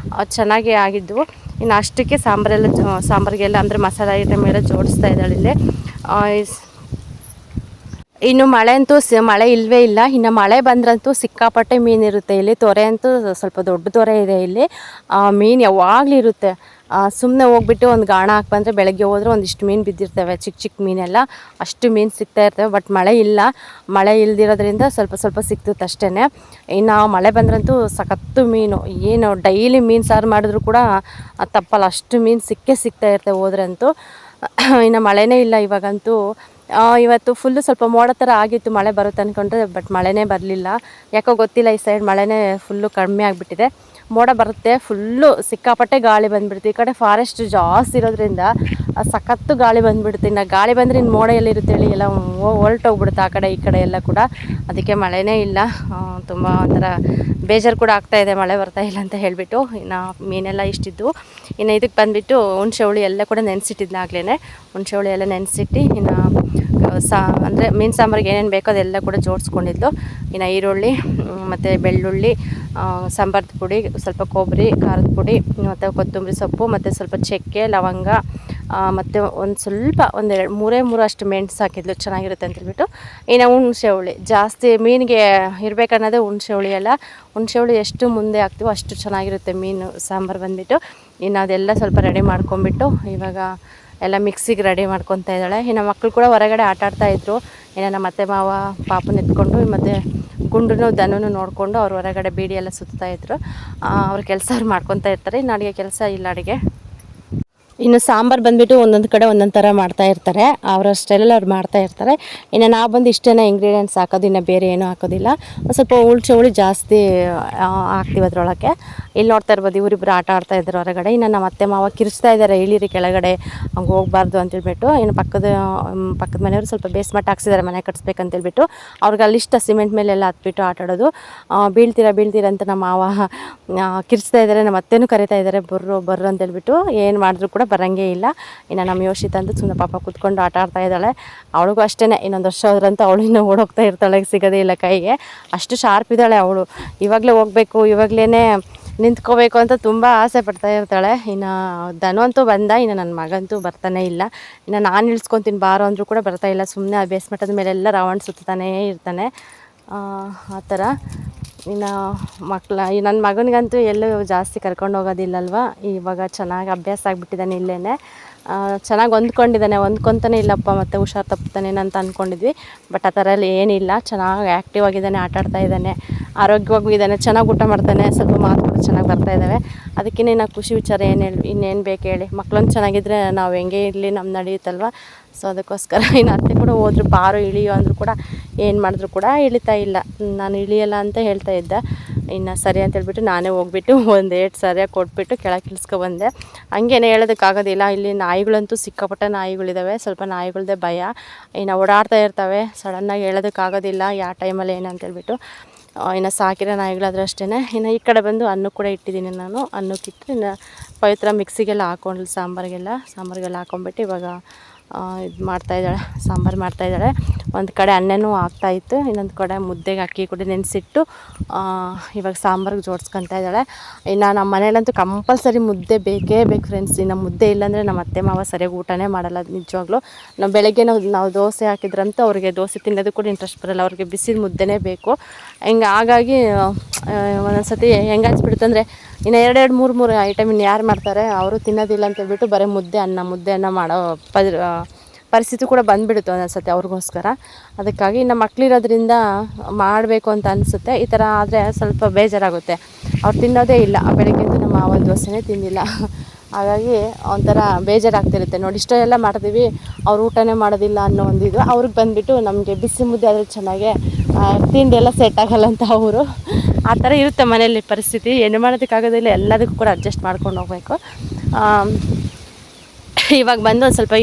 ಚೆನ್ನಾಗಿ ಆಗಿದ್ದವು. ಇನ್ನು ಅಷ್ಟಕ್ಕೆ ಸಾಂಬಾರಿಗೆಲ್ಲ ಅಂದರೆ ಮಸಾಲೆ ಐಟಮ್ ಎಲ್ಲ ಜೋಡಿಸ್ತಾ ಇದ್ದಾಳೆ ಇಲ್ಲಿ. ಇನ್ನು ಮಳೆ ಅಂತೂ ಮಳೆ ಇಲ್ಲವೇ ಇಲ್ಲ. ಇನ್ನು ಮಳೆ ಬಂದ್ರಂತೂ ಸಿಕ್ಕಾಪಟ್ಟೆ ಮೀನಿರುತ್ತೆ ಇಲ್ಲಿ. ತೊರೆ ಅಂತೂ ಸ್ವಲ್ಪ ದೊಡ್ಡ ತೊರೆ ಇದೆ ಇಲ್ಲಿ. ಮೀನು ಯಾವಾಗಲೂ ಇರುತ್ತೆ. ಸುಮ್ಮನೆ ಹೋಗ್ಬಿಟ್ಟು ಒಂದು ಗಾಣ ಹಾಕಿ ಬಂದರೆ ಬೆಳಗ್ಗೆ ಹೋದರೆ ಒಂದಿಷ್ಟು ಮೀನು ಬಿದ್ದಿರ್ತವೆ, ಚಿಕ್ಕ ಮೀನೆಲ್ಲ ಅಷ್ಟು ಮೀನು ಸಿಗ್ತಾ ಇರ್ತವೆ. ಬಟ್ ಮಳೆ ಇಲ್ಲ, ಮಳೆ ಇಲ್ದಿರೋದ್ರಿಂದ ಸ್ವಲ್ಪ ಸಿಕ್ತುತ್ತೆ ಅಷ್ಟೇ. ಇನ್ನು ಮಳೆ ಬಂದ್ರಂತೂ ಸಖತ್ತು ಮೀನು, ಏನು ಡೈಲಿ ಮೀನು ಸಾರು ಮಾಡಿದ್ರು ಕೂಡ ತಪ್ಪಲ್ಲ, ಅಷ್ಟು ಮೀನು ಸಿಗ್ತಾ ಇರ್ತವೆ ಹೋದ್ರಂತೂ. ಇನ್ನು ಮಳೆನೇ ಇಲ್ಲ ಇವಾಗಂತೂ. ಇವತ್ತು ಫುಲ್ಲು ಸ್ವಲ್ಪ ಮೋಡ ಥರ ಆಗಿತ್ತು, ಮಳೆ ಬರುತ್ತೆ ಅಂದ್ಕೊಂಡ್ರೆ, ಬಟ್ ಮಳೆನೇ ಬರಲಿಲ್ಲ. ಯಾಕೋ ಗೊತ್ತಿಲ್ಲ, ಈ ಸೈಡ್ ಮಳೆನೇ ಫುಲ್ಲು ಕಡಿಮೆ ಆಗಿಬಿಟ್ಟಿದೆ. ಮೋಡ ಬರುತ್ತೆ, ಫುಲ್ಲು ಸಿಕ್ಕಾಪಟ್ಟೆ ಗಾಳಿ ಬಂದುಬಿಡುತ್ತೆ. ಈ ಕಡೆ ಫಾರೆಸ್ಟ್ ಜಾಸ್ತಿ ಇರೋದ್ರಿಂದ ಸಖತ್ತು ಗಾಳಿ ಬಂದುಬಿಡುತ್ತೆ. ಇನ್ನು ಗಾಳಿ ಬಂದರೆ ಇನ್ನು ಮೋಡ ಎಲ್ಲಿರುತ್ತೆ ಹೇಳಿ, ಎಲ್ಲ ಹೊರಟೋಗ್ಬಿಡುತ್ತೆ ಆ ಕಡೆ ಈ ಕಡೆ ಎಲ್ಲ ಕೂಡ. ಅದಕ್ಕೆ ಮಳೆನೇ ಇಲ್ಲ. ತುಂಬ ಒಂಥರ ಬೇಜಾರು ಕೂಡ ಆಗ್ತಾಯಿದೆ ಮಳೆ ಬರ್ತಾಯಿಲ್ಲ ಅಂತ ಹೇಳಿಬಿಟ್ಟು. ಇನ್ನು ಮೀನೆಲ್ಲ ಇಷ್ಟಿದ್ದು. ಇನ್ನು ಇದಕ್ಕೆ ಬಂದುಬಿಟ್ಟು ಹುಣಸೆ ಹುಳಿ ಎಲ್ಲ ಕೂಡ ನೆನೆಸಿಟ್ಟಿದ್ಲಾಗ್ಲೇ. ಹುಣಸೆ ಹುಳಿ ಎಲ್ಲ ನೆನೆಸಿಟ್ಟು ಇನ್ನು ಅಂದರೆ ಮೀನು ಸಾಂಬಾರಿಗೆ ಏನೇನು ಬೇಕೋ ಅದೆಲ್ಲ ಕೂಡ ಜೋಡಿಸ್ಕೊಂಡಿದ್ಲು. ಇನ್ನು ಈರುಳ್ಳಿ ಮತ್ತು ಬೆಳ್ಳುಳ್ಳಿ, ಸಾಂಬಾರ್ದು ಪುಡಿ, ಸ್ವಲ್ಪ ಕೊಬ್ಬರಿ, ಖಾರದ ಪುಡಿ, ಮತ್ತು ಕೊತ್ತಂಬರಿ ಸೊಪ್ಪು, ಮತ್ತು ಸ್ವಲ್ಪ ಚಕ್ಕೆ, ಲವಂಗ, ಮತ್ತು ಒಂದು ಸ್ವಲ್ಪ 3 ಅಷ್ಟು ಮೆಣಸು ಹಾಕಿದ್ಲು, ಚೆನ್ನಾಗಿರುತ್ತೆ ಅಂತೇಳ್ಬಿಟ್ಟು. ಇನ್ನು ಹುಣಸೆ ಹುಳಿ ಜಾಸ್ತಿ ಮೀನಿಗೆ ಇರಬೇಕನ್ನೋದೇ ಹುಣಸೆ ಹುಳಿ ಎಲ್ಲ. ಹುಣಸೆ ಹುಳಿ ಎಷ್ಟು ಮುಂದೆ ಹಾಕ್ತೀವೋ ಅಷ್ಟು ಚೆನ್ನಾಗಿರುತ್ತೆ ಮೀನು ಸಾಂಬಾರು ಬಂದುಬಿಟ್ಟು. ಇನ್ನು ಅದೆಲ್ಲ ಸ್ವಲ್ಪ ರೆಡಿ ಮಾಡ್ಕೊಂಬಿಟ್ಟು ಇವಾಗ ಎಲ್ಲ ಮಿಕ್ಸಿಗೆ ರೆಡಿ ಮಾಡ್ಕೊತಾ ಇದ್ದಾಳೆ. ಇನ್ನು ಮಕ್ಕಳು ಕೂಡ ಹೊರಗಡೆ ಆಟ ಆಡ್ತಾಯಿದ್ರು. ಇನ್ನು ನಮ್ಮ ಅತ್ತೆ ಮಾವ ಪಾಪನ ಎತ್ಕೊಂಡು ಮತ್ತು ಗುಂಡು ದನೂ ನೋಡಿಕೊಂಡು ಅವ್ರು ಹೊರಗಡೆ ಬೀಡಿ ಎಲ್ಲ ಸುತ್ತಾಯಿದ್ರು. ಅವ್ರ ಕೆಲಸ ಅವ್ರು ಮಾಡ್ಕೊತಾ ಇರ್ತಾರೆ. ಇನ್ನು ಅಡುಗೆ ಕೆಲಸ ಇಲ್ಲ. ಅಡುಗೆ ಇನ್ನು ಸಾಂಬಾರು ಬಂದುಬಿಟ್ಟು ಒಂದೊಂದು ಕಡೆ ಒಂದೊಂದು ಥರ ಮಾಡ್ತಾ ಇರ್ತಾರೆ, ಅವರ ಸ್ಟೈಲಲ್ಲಿ ಅವ್ರು ಮಾಡ್ತಾ ಇರ್ತಾರೆ. ಇನ್ನು ನಾವು ಬಂದು ಇಷ್ಟೇ ಇಂಗ್ರೀಡಿಯೆಂಟ್ಸ್ ಹಾಕೋದು, ಇನ್ನು ಬೇರೆ ಏನೂ ಹಾಕೋದಿಲ್ಲ. ಒಂದು ಸ್ವಲ್ಪ ಹುಳಿ ಜಾಸ್ತಿ ಹಾಕ್ತೀವಿ ಅದರೊಳಗೆ. ಇಲ್ಲಿ ನೋಡ್ತಾ ಇರ್ಬೋದು ಇವರಿಬ್ಬರು ಆಟ ಆಡ್ತಾ ಇದ್ದಾರೆ ಹೊರಗಡೆ. ಇನ್ನು ನಮ್ಮ ಅತ್ತೆ ಮಾವ ಕಿರಿಚ್ತಾ ಇದ್ದಾರೆ, ಇಳೀರಿ ಕೆಳಗಡೆ ಹಂಗೆ ಹೋಗಬಾರ್ದು ಅಂತೇಳ್ಬಿಟ್ಟು. ಇನ್ನು ಪಕ್ಕದ ಮನೆಯವರು ಸ್ವಲ್ಪ ಬೇಸ್ಮಟ್ಟ ಹಾಕ್ಸಿದ್ದಾರೆ ಮನೆ ಕಟ್ಸ್ಬೇಕಂತೇಳ್ಬಿಟ್ಟು. ಅವ್ರಿಗೆ ಅಲ್ಲಿಷ್ಟ ಸಿಮೆಂಟ್ ಮೇಲೆಲ್ಲ ಹತ್ಬಿಟ್ಟು ಆಟ ಆಡೋದು. ಬೀಳ್ತೀರಾ ಅಂತ ನಮ್ಮ ಮಾವ ಕಿರಿಚ್ತಾ ಇದ್ದಾರೆ, ನಮ್ಮ ಅತ್ತೆನೂ ಕರಿತಾ ಇದ್ದಾರೆ ಬರ್ರು ಅಂತೇಳ್ಬಿಟ್ಟು. ಏನು ಮಾಡಿದ್ರು ಕೂಡ ಬರೋಂಗೇ ಇಲ್ಲ. ಇನ್ನು ನಮ್ಮ ಯೋಷಿತ ಅಂತೂ ಸುಮ್ಮನೆ ಪಾಪ ಕೂತ್ಕೊಂಡು ಆಟ ಆಡ್ತಾ ಇದ್ದಾಳೆ. ಅವಳಿಗೂ ಅಷ್ಟೇ ಇನ್ನೊಂದು ವರ್ಷ ಹೋದ್ರಂತ ಅವಳು ಇನ್ನೂ ಓಡೋಗ್ತಾ ಇರ್ತಾಳೆ, ಸಿಗೋದೇ ಇಲ್ಲ ಕೈಗೆ. ಅಷ್ಟು ಶಾರ್ಪ್ ಇದ್ದಾಳೆ ಅವಳು. ಇವಾಗಲೇ ಹೋಗಬೇಕು, ಇವಾಗಲೇ ನಿಂತ್ಕೋಬೇಕು ಅಂತ ತುಂಬ ಆಸೆ ಪಡ್ತಾ ಇರ್ತಾಳೆ. ಇನ್ನು ಧನು ಅಂತೂ ಬಂದ, ಇನ್ನು ನನ್ನ ಮಗಂತೂ ಬರ್ತಾನೆ ಇಲ್ಲ. ಇನ್ನು ನಾನು ಇಳಿಸ್ಕೊತೀನಿ ಬಾರೋ ಅಂದರೂ ಕೂಡ ಬರ್ತಾ ಇಲ್ಲ. ಸುಮ್ಮನೆ ಆ ಬೇಸ್ಮಟ್ಟದ ಮೇಲೆಲ್ಲ ರೌಂಡ್ ಸುತ್ತಾನೇ ಇರ್ತಾನೆ. ಆ ಥರ ಇನ್ನು ನನ್ನ ಮಗನಿಗಂತೂ ಎಲ್ಲೂ ಜಾಸ್ತಿ ಕರ್ಕೊಂಡು ಹೋಗೋದಿಲ್ಲಲ್ವ. ಇವಾಗ ಚೆನ್ನಾಗಿ ಅಭ್ಯಾಸ ಆಗಿಬಿಟ್ಟಿದ್ದಾನೆ, ಇಲ್ಲೇ ಚೆನ್ನಾಗಿ ಹೊಂದ್ಕೊತಾನೆ ಇಲ್ಲಪ್ಪ, ಮತ್ತು ಹುಷಾರು ತಪ್ಪುತ್ತಾನೆ ಅಂತ ಅಂದ್ಕೊಂಡಿದ್ವಿ. ಬಟ್ ಆ ಥರ ಎಲ್ಲ ಏನಿಲ್ಲ, ಚೆನ್ನಾಗಿ ಆ್ಯಕ್ಟಿವ್ ಆಗಿದ್ದಾನೆ, ಆಟ ಆಡ್ತಾ ಇದ್ದಾನೆ, ಆರೋಗ್ಯವಾಗೂ ಇದ್ದಾನೆ, ಚೆನ್ನಾಗಿ ಊಟ ಮಾಡ್ತಾನೆ, ಸ್ವಲ್ಪ ಮಾತುಗಳು ಚೆನ್ನಾಗಿ ಬರ್ತಾ ಇದ್ದಾವೆ. ಅದಕ್ಕೇ ನಾವು ಖುಷಿ ವಿಚಾರ ಇನ್ನೇನು ಬೇಕು ಹೇಳಿ. ಮಕ್ಳೊಂದು ಚೆನ್ನಾಗಿದ್ದರೆ ನಾವು ಹೆಂಗೆ ಇರಲಿ ನಮ್ಮ ನಡೆಯುತ್ತಲ್ವ. ಸೊ ಅದಕ್ಕೋಸ್ಕರ ಇನ್ನು ಅತ್ತೆ ಕೂಡ ಹೋದ್ರು, ಬಾರು ಇಳಿಯೋ ಅಂದರೂ ಕೂಡ ಏನು ಮಾಡಿದ್ರು ಕೂಡ ಇಳಿತಾ ಇಲ್ಲ. ನಾನು ಇಳಿಯಲ್ಲ ಅಂತ ಹೇಳ್ತಾ ಇದ್ದೆ. ಇನ್ನು ಸರಿ ಅಂತೇಳ್ಬಿಟ್ಟು ನಾನೇ ಹೋಗ್ಬಿಟ್ಟು ಒಂದು ಏಟು ಸರಿಯಾಗಿ ಕೊಟ್ಬಿಟ್ಟು ಕೆಳಗೆ ಇಳಿಸ್ಕೊಬಂದೆ. ಹಂಗೇನೆ ಹೇಳೋದಕ್ಕಾಗೋದಿಲ್ಲ, ಇಲ್ಲಿ ನಾಯಿಗಳಂತೂ ಸಿಕ್ಕಾಪಟ್ಟೆ ನಾಯಿಗಳಿದ್ದಾವೆ. ಸ್ವಲ್ಪ ನಾಯಿಗಳದ್ದೇ ಭಯ, ಇನ್ನು ಓಡಾಡ್ತಾ ಇರ್ತವೆ, ಸಡನ್ನಾಗಿ ಹೇಳೋದಕ್ಕಾಗೋದಿಲ್ಲ ಯಾವ ಟೈಮಲ್ಲಿ ಏನಂತೇಳ್ಬಿಟ್ಟು. ಇನ್ನು ಸಾಕಿರೋ ನಾಯಿಗಳಾದ್ರೆ ಅಷ್ಟೇ. ಇನ್ನು ಈ ಕಡೆ ಬಂದು ಅನ್ನ ಕೂಡ ಇಟ್ಟಿದ್ದೀನಿ ನಾನು. ಅನ್ನಕ್ಕಿಟ್ಟು ಇನ್ನು ಪವಿತ್ರ ಮಿಕ್ಸಿಗೆಲ್ಲ ಹಾಕ್ಕೊಂಡು ಸಾಂಬಾರಿಗೆಲ್ಲ ಹಾಕ್ಕೊಂಬಿಟ್ಟು ಇವಾಗ ಇದು ಮಾಡ್ತಾಯಿದ್ದಾಳೆ, ಸಾಂಬಾರು ಮಾಡ್ತಾಯಿದ್ದಾಳೆ. ಒಂದು ಕಡೆ ಅನ್ನನೂ ಆಗ್ತಾಯಿತ್ತು, ಇನ್ನೊಂದು ಕಡೆ ಮುದ್ದೆಗೆ ಅಕ್ಕಿ ಕೂಡ ನೆನೆಸಿಟ್ಟು ಇವಾಗ ಸಾಂಬಾರಿಗೆ ಜೋಡಿಸ್ಕೊತಾ ಇದ್ದಾಳೆ. ಇನ್ನು ನಮ್ಮ ಮನೇಲಂತೂ ಕಂಪಲ್ಸರಿ ಮುದ್ದೆ ಬೇಕೇ ಬೇಕು ಫ್ರೆಂಡ್ಸ್. ಇನ್ನು ಮುದ್ದೆ ಇಲ್ಲಾಂದರೆ ನಮ್ಮ ಅತ್ತೆ ಮಾವ ಸರಿಯಾಗಿ ಊಟನೇ ಮಾಡಲ್ಲ ನಿಜವಾಗ್ಲೂ. ನಾವು ಬೆಳಗ್ಗೆ ನಾವು ದೋಸೆ ಹಾಕಿದ್ರಂತೂ ಅವ್ರಿಗೆ ದೋಸೆ ತಿನ್ನೋದು ಕೂಡ ಇಂಟ್ರೆಸ್ಟ್ ಬರೋಲ್ಲ, ಅವ್ರಿಗೆ ಬಿಸಿದ ಮುದ್ದೆನೇ ಬೇಕು. ಹಾಗಾಗಿ ಒಂದೊಂದು ಸತಿ ಹೆಂಗೆ ಅನ್ಸ್ಬಿಡುತ್ತೆ ಅಂದರೆ ಇನ್ನು ಎರಡು ಮೂರು ಐಟಮ್ ಇನ್ನು ಯಾರು ಮಾಡ್ತಾರೆ, ಅವರು ತಿನ್ನೋದಿಲ್ಲ ಅಂತೇಳ್ಬಿಟ್ಟು ಬರೀ ಮುದ್ದೆ ಅನ್ನ ಮಾಡೋ ಪರಿಸ್ಥಿತಿ ಕೂಡ ಬಂದುಬಿಡುತ್ತೆ ಒಂದೊಂದು ಸತಿ ಅವ್ರಿಗೋಸ್ಕರ. ಅದಕ್ಕಾಗಿ ಇನ್ನು ಮಕ್ಕಳಿರೋದ್ರಿಂದ ಮಾಡಬೇಕು ಅಂತ ಅನಿಸುತ್ತೆ. ಈ ಥರ ಆದರೆ ಸ್ವಲ್ಪ ಬೇಜಾರಾಗುತ್ತೆ. ಅವ್ರು ತಿನ್ನೋದೇ ಇಲ್ಲ, ಬೆಳಗ್ಗೆಂದು ನಮ್ಮ ಮಾವ ದೋಸೆನೇ ತಿಂದಿಲ್ಲ. ಹಾಗಾಗಿ ಒಂಥರ ಬೇಜಾರಾಗ್ತಿರುತ್ತೆ ನೋಡಿ. ಇಷ್ಟೆಲ್ಲ ಮಾಡ್ತೀವಿ, ಅವ್ರು ಊಟನೇ ಮಾಡೋದಿಲ್ಲ ಅನ್ನೋ ಒಂದು ಇದು ಅವ್ರಿಗೆ ಬಂದುಬಿಟ್ಟು. ನಮಗೆ ಬಿಸಿ ಮುದ್ದೆ ಆದರೆ ಚೆನ್ನಾಗೆ ತಿಂಡಿ ಎಲ್ಲ ಸೆಟ್ ಆಗಲ್ಲ ಅಂತ ಅವರು. ಆ ಥರ ಇರುತ್ತೆ ಮನೇಲಿ ಪರಿಸ್ಥಿತಿ. ಏನು ಮಾಡೋದಕ್ಕಾಗೋದಿಲ್ಲ, ಎಲ್ಲದಕ್ಕೂ ಕೂಡ ಅಡ್ಜಸ್ಟ್ ಮಾಡ್ಕೊಂಡು ಹೋಗಬೇಕು. ಇವಾಗ ಬಂದು ಒಂದು ಸ್ವಲ್ಪ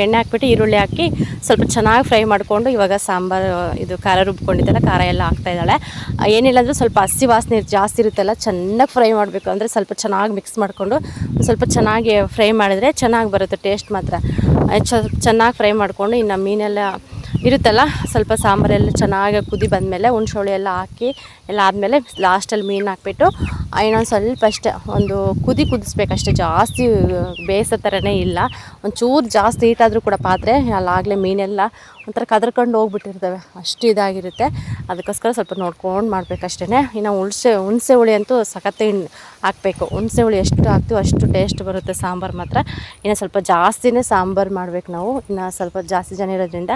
ಎಣ್ಣೆ ಹಾಕ್ಬಿಟ್ಟು ಈರುಳ್ಳಿ ಹಾಕಿ ಸ್ವಲ್ಪ ಚೆನ್ನಾಗಿ ಫ್ರೈ ಮಾಡಿಕೊಂಡು ಇವಾಗ ಸಾಂಬಾರು ಇದು ಖಾರ ರುಬ್ಕೊಂಡಿದ್ದೆಲ್ಲ ಖಾರ ಎಲ್ಲ ಹಾಕ್ತಾಯಿದ್ದಾಳೆ. ಏನಿಲ್ಲ ಅಂದರೂ ಸ್ವಲ್ಪ ಹಸಿ ವಾಸನೆ ಜಾಸ್ತಿ ಇರುತ್ತಲ್ಲ, ಚೆನ್ನಾಗಿ ಫ್ರೈ ಮಾಡಬೇಕು. ಅಂದರೆ ಸ್ವಲ್ಪ ಚೆನ್ನಾಗಿ ಮಿಕ್ಸ್ ಮಾಡಿಕೊಂಡು ಸ್ವಲ್ಪ ಚೆನ್ನಾಗಿ ಫ್ರೈ ಮಾಡಿದ್ರೆ ಚೆನ್ನಾಗಿ ಬರುತ್ತೆ ಟೇಸ್ಟ್ ಮಾತ್ರ. ಚೆನ್ನಾಗಿ ಫ್ರೈ ಮಾಡಿಕೊಂಡು ಇನ್ನು ಮೀನೆಲ್ಲ ಇರುತ್ತಲ್ಲ, ಸ್ವಲ್ಪ ಸಾಂಬಾರೆಲ್ಲ ಚೆನ್ನಾಗಿ ಕುದಿ ಬಂದಮೇಲೆ ಹುಣ್ಸೆ ಎಲ್ಲ ಹಾಕಿ ಎಲ್ಲ ಆದಮೇಲೆ ಲಾಸ್ಟಲ್ಲಿ ಮೀನು ಹಾಕ್ಬಿಟ್ಟು ಇನ್ನೊಂದು ಸ್ವಲ್ಪ ಅಷ್ಟೇ ಒಂದು ಕುದಿಸ್ಬೇಕಷ್ಟೇ, ಜಾಸ್ತಿ ಬೇಯಿಸೋ ಥರನೇ ಇಲ್ಲ. ಒಂಚೂರು ಜಾಸ್ತಿ ಹೀಟಾದರೂ ಕೂಡ ಪಾತ್ರೆ ಅಲ್ಲಾಗಲೇ ಮೀನೆಲ್ಲ ಒಂಥರ ಕದರ್ಕೊಂಡು ಹೋಗ್ಬಿಟ್ಟಿರ್ತವೆ, ಅಷ್ಟು ಇದಾಗಿರುತ್ತೆ. ಅದಕ್ಕೋಸ್ಕರ ಸ್ವಲ್ಪ ನೋಡ್ಕೊಂಡು ಮಾಡಬೇಕಷ್ಟೇ. ಇನ್ನು ಹುಣಸೆ ಹುಳಿ ಅಂತೂ ಸಖತ್ತು ಹಾಕಬೇಕು. ಹುಣಸೆ ಹುಳಿ ಎಷ್ಟು ಹಾಕ್ತೀವೋ ಅಷ್ಟು ಟೇಸ್ಟ್ ಬರುತ್ತೆ ಸಾಂಬಾರು ಮಾತ್ರ. ಇನ್ನು ಸ್ವಲ್ಪ ಜಾಸ್ತಿನೇ ಸಾಂಬಾರು ಮಾಡಬೇಕು ನಾವು, ಇನ್ನು ಸ್ವಲ್ಪ ಜಾಸ್ತಿ ಜನ ಇರೋದ್ರಿಂದ.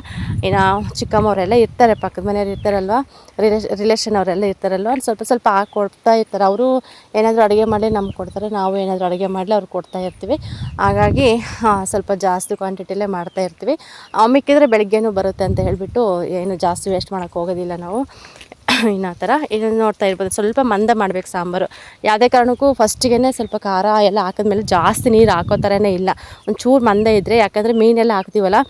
ಇನ್ನು ಚಿಕ್ಕಮ್ಮವರೆಲ್ಲ ಇರ್ತಾರೆ, ಪಕ್ಕದ ಮನೆಯವ್ರು ಇರ್ತಾರಲ್ವ, ರಿಲೇಷನ್ ಅವರೆಲ್ಲ ಇರ್ತಾರಲ್ವ, ಅಲ್ಲಿ ಸ್ವಲ್ಪ ಹಾಕ್ಕೊಡ್ತಾ ಇರ್ತಾರೆ. ಅವರು ಏನಾದರೂ ಅಡುಗೆ ಮಾಡಲಿ ನಮ್ಗೆ ಕೊಡ್ತಾರೆ, ನಾವು ಏನಾದರೂ ಅಡುಗೆ ಮಾಡಲಿ ಅವ್ರಿಗೆ ಕೊಡ್ತಾ ಇರ್ತೀವಿ. ಹಾಗಾಗಿ ಸ್ವಲ್ಪ ಜಾಸ್ತಿ ಕ್ವಾಂಟಿಟಿಲೇ ಮಾಡ್ತಾ ಇರ್ತೀವಿ. ಮಿಕ್ಕಿದ್ರೆ ಬೆಳಗ್ಗೆನೂ ಬರುತ್ತೆ ಅಂತ ಹೇಳಿಬಿಟ್ಟು ಏನು ಜಾಸ್ತಿ ವೇಸ್ಟ್ ಮಾಡೋಕ್ಕೆ ಹೋಗೋದಿಲ್ಲ ನಾವು. ಇನ್ನು ಆ ಥರ ಇದನ್ನು ನೋಡ್ತಾ ಇರ್ಬೋದು. ಸ್ವಲ್ಪ ಮಂದ ಮಾಡಬೇಕು ಸಾಂಬಾರು. ಯಾವುದೇ ಕಾರಣಕ್ಕೂ ಫಸ್ಟಿಗೆ ಸ್ವಲ್ಪ ಖಾರ ಎಲ್ಲ ಹಾಕಿದ್ಮೇಲೆ ಜಾಸ್ತಿ ನೀರು ಹಾಕೋ ಥರನೇ ಇಲ್ಲ, ಒಂಚೂರು ಮಂದ ಇದ್ದರೆ. ಯಾಕಂದರೆ ಮೀನೆಲ್ಲ ಹಾಕ್ತೀವಲ್ಲ,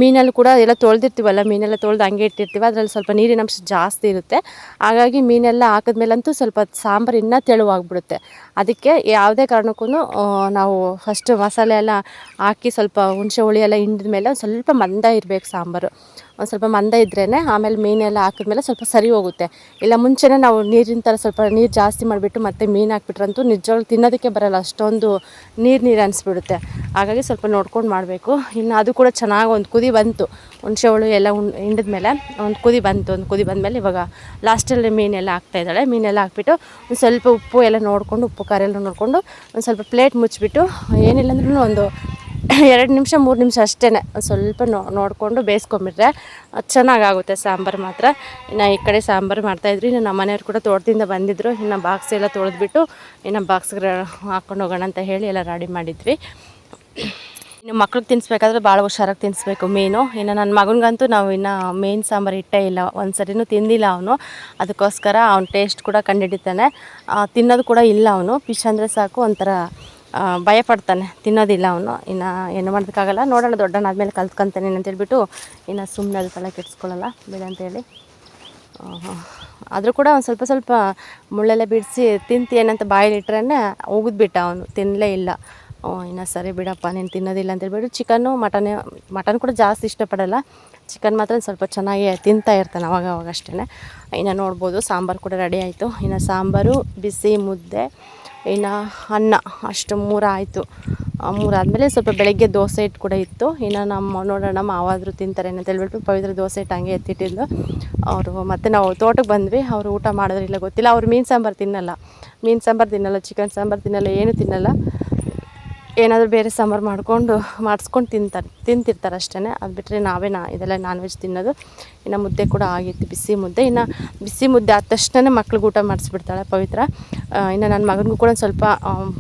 ಮೀನಲ್ಲಿ ಕೂಡ ಎಲ್ಲ ತೊಳೆದಿರ್ತೀವಲ್ಲ, ಮೀನೆಲ್ಲ ತೊಳೆದು ಹಂಗೆ ಇಟ್ಟಿರ್ತೀವಿ, ಅದರಲ್ಲಿ ಸ್ವಲ್ಪ ನೀರಿನ ಅಂಶ ಜಾಸ್ತಿ ಇರುತ್ತೆ. ಹಾಗಾಗಿ ಮೀನೆಲ್ಲ ಹಾಕಿದ್ಮೇಲಂತೂ ಸ್ವಲ್ಪ ಸಾಂಬಾರು ಇನ್ನೂ ತೆಳುವಾಗ್ಬಿಡುತ್ತೆ. ಅದಕ್ಕೆ ಯಾವುದೇ ಕಾರಣಕ್ಕೂ ನಾವು ಫಸ್ಟು ಮಸಾಲೆ ಎಲ್ಲ ಹಾಕಿ ಸ್ವಲ್ಪ ಹುಣಸೆ ಹುಳಿ ಎಲ್ಲ ಹಿಂಡಿದ ಮೇಲೆ ಒಂದು ಸ್ವಲ್ಪ ಮಂದ ಇರಬೇಕು ಸಾಂಬಾರು. ಒಂದು ಸ್ವಲ್ಪ ಮಂದ ಇದ್ರೇ ಆಮೇಲೆ ಮೀನೆಲ್ಲ ಹಾಕಿದ್ಮೇಲೆ ಸ್ವಲ್ಪ ಸರಿ ಹೋಗುತ್ತೆ. ಇಲ್ಲ ಮುಂಚೆನೇ ನಾವು ನೀರಿನ ಥರ ಸ್ವಲ್ಪ ನೀರು ಜಾಸ್ತಿ ಮಾಡಿಬಿಟ್ಟು ಮತ್ತೆ ಮೀನು ಹಾಕ್ಬಿಟ್ರಂತೂ ನಿಜವಾಗ್ಲೂ ತಿನ್ನೋದಕ್ಕೆ ಬರೋಲ್ಲ, ಅಷ್ಟೊಂದು ನೀರು ಅನಿಸ್ಬಿಡುತ್ತೆ. ಹಾಗಾಗಿ ಸ್ವಲ್ಪ ನೋಡ್ಕೊಂಡು ಮಾಡಬೇಕು. ಇನ್ನು ಅದು ಕೂಡ ಚೆನ್ನಾಗಿ ಒಂದು ಕುದಿ ಬಂತು, ಹುಣಸೆ ಹುಳು ಎಲ್ಲ ಹಿಂಡಿದ್ಮೇಲೆ ಒಂದು ಕುದಿ ಬಂದಮೇಲೆ ಇವಾಗ ಲಾಸ್ಟಲ್ಲಿ ಮೀನೆಲ್ಲ ಹಾಕ್ತಾಯಿದ್ದಾಳೆ. ಮೀನೆಲ್ಲ ಹಾಕ್ಬಿಟ್ಟು ಒಂದು ಸ್ವಲ್ಪ ಉಪ್ಪು ಎಲ್ಲ ನೋಡಿಕೊಂಡು, ಉಪ್ಪು ಖಾರ ಎಲ್ಲ ನೋಡಿಕೊಂಡು ಒಂದು ಸ್ವಲ್ಪ ಪ್ಲೇಟ್ ಮುಚ್ಚಿಬಿಟ್ಟು, ಏನಿಲ್ಲ ಅಂದ್ರೂ ಒಂದು 2 ನಿಮಿಷ 3 ನಿಮಿಷ ಅಷ್ಟೇ ಸ್ವಲ್ಪ ನೋಡಿಕೊಂಡು ಬೇಯಿಸ್ಕೊಂಬಿಟ್ರೆ ಚೆನ್ನಾಗಾಗುತ್ತೆ ಸಾಂಬಾರು ಮಾತ್ರ. ಇನ್ನು ಈ ಕಡೆ ಸಾಂಬಾರು ಮಾಡ್ತಾಯಿದ್ರು. ಇನ್ನು ನಮ್ಮ ಮನೆಯವ್ರು ಕೂಡ ತೋಟದಿಂದ ಬಂದಿದ್ದರು. ಇನ್ನು ಬಾಕ್ಸ್ ಎಲ್ಲ ತೊಳೆದ್ಬಿಟ್ಟು ಇನ್ನು ಬಾಕ್ಸ್ಗೆ ಹಾಕ್ಕೊಂಡು ಹೋಗೋಣ ಅಂತ ಹೇಳಿ ಎಲ್ಲ ರೆಡಿ ಮಾಡಿದ್ವಿ. ಇನ್ನು ಮಕ್ಳಿಗೆ ತಿನ್ನಿಸ್ಬೇಕಾದ್ರೆ ಭಾಳ ಹುಷಾರಾಗಿ ತಿನ್ನಿಸ್ಬೇಕು ಮೀನು. ಇನ್ನು ನನ್ನ ಮಗನಿಗಂತೂ ನಾವು ಇನ್ನೂ ಮೀನು ಸಾಂಬಾರು ಇಟ್ಟೇ ಇಲ್ಲ, ಒಂದು ಸರಿನೂ ತಿಂದಿಲ್ಲ ಅವನು. ಅದಕ್ಕೋಸ್ಕರ ಅವ್ನ ಟೇಸ್ಟ್ ಕೂಡ ಕಂಡುಹಿಡಿತಾನೆ. ತಿನ್ನೋದು ಕೂಡ ಇಲ್ಲ ಅವನು. ಫಿಶ್ ಅಂದರೆ ಸಾಕು ಒಂಥರ ಭಯಪಡ್ತಾನೆ, ತಿನ್ನೋದಿಲ್ಲ ಅವನು. ಇನ್ನು ಏನು ಮಾಡೋದಕ್ಕಾಗಲ್ಲ, ನೋಡೋಣ ದೊಡ್ಡನಾದ್ಮೇಲೆ ಕಲ್ತ್ಕೊಂತಾನೆ ಅಂತೇಳ್ಬಿಟ್ಟು ಇನ್ನು ಸುಮ್ಮನೆ ಅದು ತಲೆ ಕೆಡಿಸ್ಕೊಳ್ಳಲ್ಲ ಬೇಡ ಅಂತೇಳಿ. ಆದರೂ ಕೂಡ ಒಂದು ಸ್ವಲ್ಪ ಮುಳ್ಳೆಲ್ಲ ಬಿಡಿಸಿ ತಿಂತೀನಂತ ಬಾಯಲ್ಲಿಟ್ರೆ ಉಗಿದ್ಬಿಟ್ಟ ಅವನು, ತಿನ್ನಲೇ ಇಲ್ಲ. ಇನ್ನು ಸರಿ ಬಿಡಪ್ಪ ನೀನು ತಿನ್ನೋದಿಲ್ಲ ಅಂತೇಳ್ಬಿಟ್ಟು ಚಿಕನ್ನು ಮಟನ್ ಕೂಡ ಜಾಸ್ತಿ ಇಷ್ಟಪಡಲ್ಲ. ಚಿಕನ್ ಮಾತ್ರ ಸ್ವಲ್ಪ ಚೆನ್ನಾಗಿ ತಿಂತಾ ಇರ್ತಾನೆ ಅವಾಗ ಅಷ್ಟೇ. ಇನ್ನು ನೋಡ್ಬೋದು ಸಾಂಬಾರು ಕೂಡ ರೆಡಿ ಆಯಿತು. ಇನ್ನು ಸಾಂಬಾರು, ಬಿಸಿ ಮುದ್ದೆ, ಇನ್ನು ಅನ್ನ, ಅಷ್ಟು 3 ಆಯಿತು. 3 ಆದಮೇಲೆ ಸ್ವಲ್ಪ ಬೆಳಗ್ಗೆ ದೋಸೆ ಹಿಟ್ಟು ಕೂಡ ಇತ್ತು. ಇನ್ನು ನೋಡೋಣ ಮಾವಾದರೂ ತಿಂತಾರೆ ಅಂತ ಹೇಳ್ಬಿಟ್ಟು ಪವಿತ್ರ ದೋಸೆ ಹಿಟ್ಟು ಹಂಗೆ ಎತ್ತಿಟ್ಟಿದ್ದು ಅವರು. ಮತ್ತು ನಾವು ತೋಟಕ್ಕೆ ಬಂದ್ವಿ. ಅವರು ಊಟ ಮಾಡಿದ್ರಿಲ್ಲ ಗೊತ್ತಿಲ್ಲ. ಅವ್ರು ಮೀನು ಸಾಂಬಾರು ತಿನ್ನಲ್ಲ, ಚಿಕನ್ ಸಾಂಬಾರು ತಿನ್ನಲ್ಲ, ಏನೂ ತಿನ್ನಲ್ಲ. ಏನಾದರೂ ಬೇರೆ ಸಾಂಬಾರು ಮಾಡಿಸ್ಕೊಂಡು ತಿಂತಿರ್ತಾರೆ ಅಷ್ಟೇ. ಅದು ಬಿಟ್ಟರೆ ಇದೆಲ್ಲ ನಾನ್ ವೆಜ್ ತಿನ್ನೋದು. ಇನ್ನು ಮುದ್ದೆ ಕೂಡ ಆಗಿತ್ತು, ಬಿಸಿ ಮುದ್ದೆ. ಇನ್ನು ಬಿಸಿ ಮುದ್ದೆ ಆದ ತಕ್ಷಣ ಮಕ್ಳಿಗೆ ಊಟ ಮಾಡಿಸ್ಬಿಡ್ತಾಳೆ ಪವಿತ್ರ. ಇನ್ನು ನನ್ನ ಮಗನಿಗೂ ಕೂಡ ಸ್ವಲ್ಪ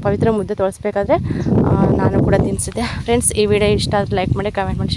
ಪವಿತ್ರ ಮುದ್ದೆ ತೋರಿಸ್ಬೇಕಾದ್ರೆ ನಾನು ಕೂಡ ತಿನ್ನಿಸಿದೆ. ಫ್ರೆಂಡ್ಸ್, ಈ ವಿಡಿಯೋ ಇಷ್ಟ ಆದರೆ ಲೈಕ್ ಮಾಡಿ, ಕಮೆಂಟ್ ಮಾಡಿ.